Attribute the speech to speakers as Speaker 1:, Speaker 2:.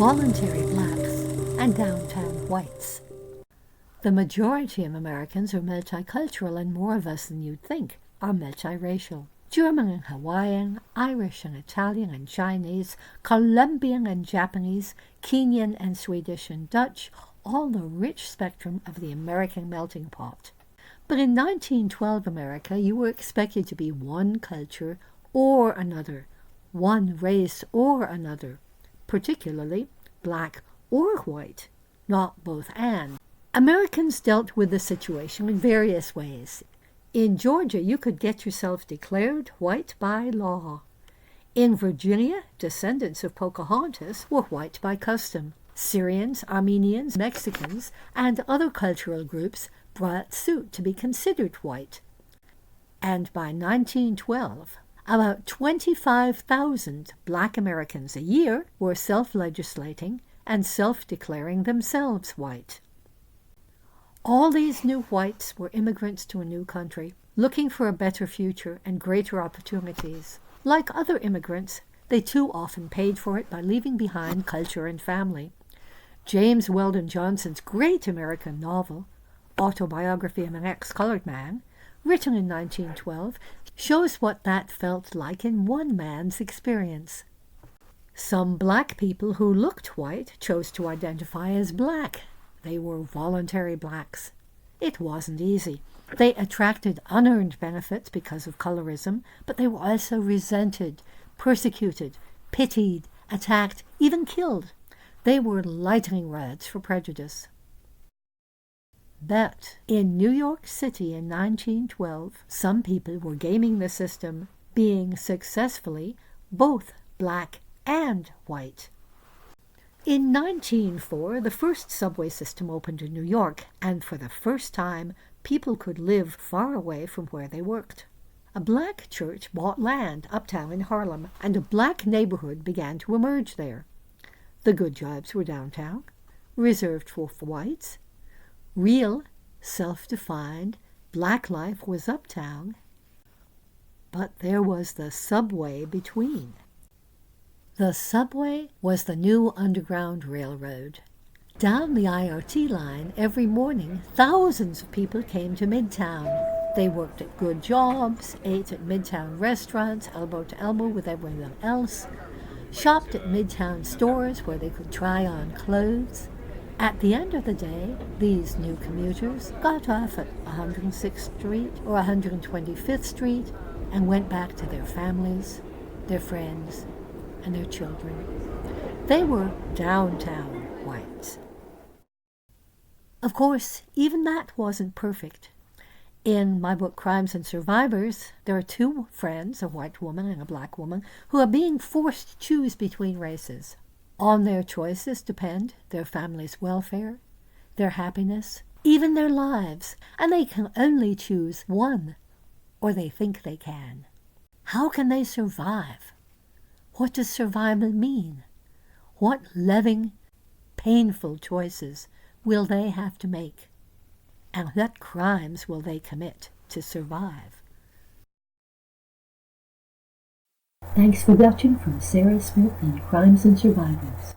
Speaker 1: voluntary blacks, and downtown whites. The majority of Americans are multicultural, and more of us than you'd think are multiracial. German and Hawaiian, Irish and Italian and Chinese, Colombian and Japanese, Kenyan and Swedish and Dutch, all the rich spectrum of the American melting pot. But in 1912 America, you were expected to be one culture or another, one race or another, particularly black or white, not both and. Americans dealt with the situation in various ways. In Georgia, you could get yourself declared white by law. In Virginia, descendants of Pocahontas were white by custom. Syrians, Armenians, Mexicans, and other cultural groups brought suit to be considered white. And by 1912, about 25,000 black Americans a year were self-legislating and self-declaring themselves white. All these new whites were immigrants to a new country, looking for a better future and greater opportunities. Like other immigrants, they too often paid for it by leaving behind culture and family. James Weldon Johnson's great American novel, Autobiography of an Ex-Colored Man, written in 1912, shows what that felt like in one man's experience. Some black people who looked white chose to identify as black. They were voluntary blacks. It wasn't easy. They attracted unearned benefits because of colorism, but they were also resented, persecuted, pitied, attacked, even killed. They were lightning rods for prejudice. But in New York City in 1912, some people were gaming the system, being successfully both black and white. In 1904, the first subway system opened in New York, and for the first time, people could live far away from where they worked. A black church bought land uptown in Harlem, and a black neighborhood began to emerge there. The good jobs were downtown, reserved for whites. Real, self-defined, black life was uptown, but there was the subway between. The subway was the new Underground Railroad. Down the IRT line every morning, thousands of people came to Midtown. They worked at good jobs, ate at Midtown restaurants, elbow to elbow with everyone else, shopped at Midtown stores where they could try on clothes. At the end of the day, these new commuters got off at 106th Street or 125th Street and went back to their families, their friends, and their children. They were downtown whites. Of course, even that wasn't perfect. In my book, Crimes and Survivors, there are two friends, a white woman and a black woman, who are being forced to choose between races. On their choices depend their family's welfare, their happiness, even their lives, and they can only choose one, or they think they can. How can they survive? What does survival mean? What living, painful choices will they have to make? And what crimes will they commit to survive? Thanks for watching from Sarah Smith in Crimes and Survivors.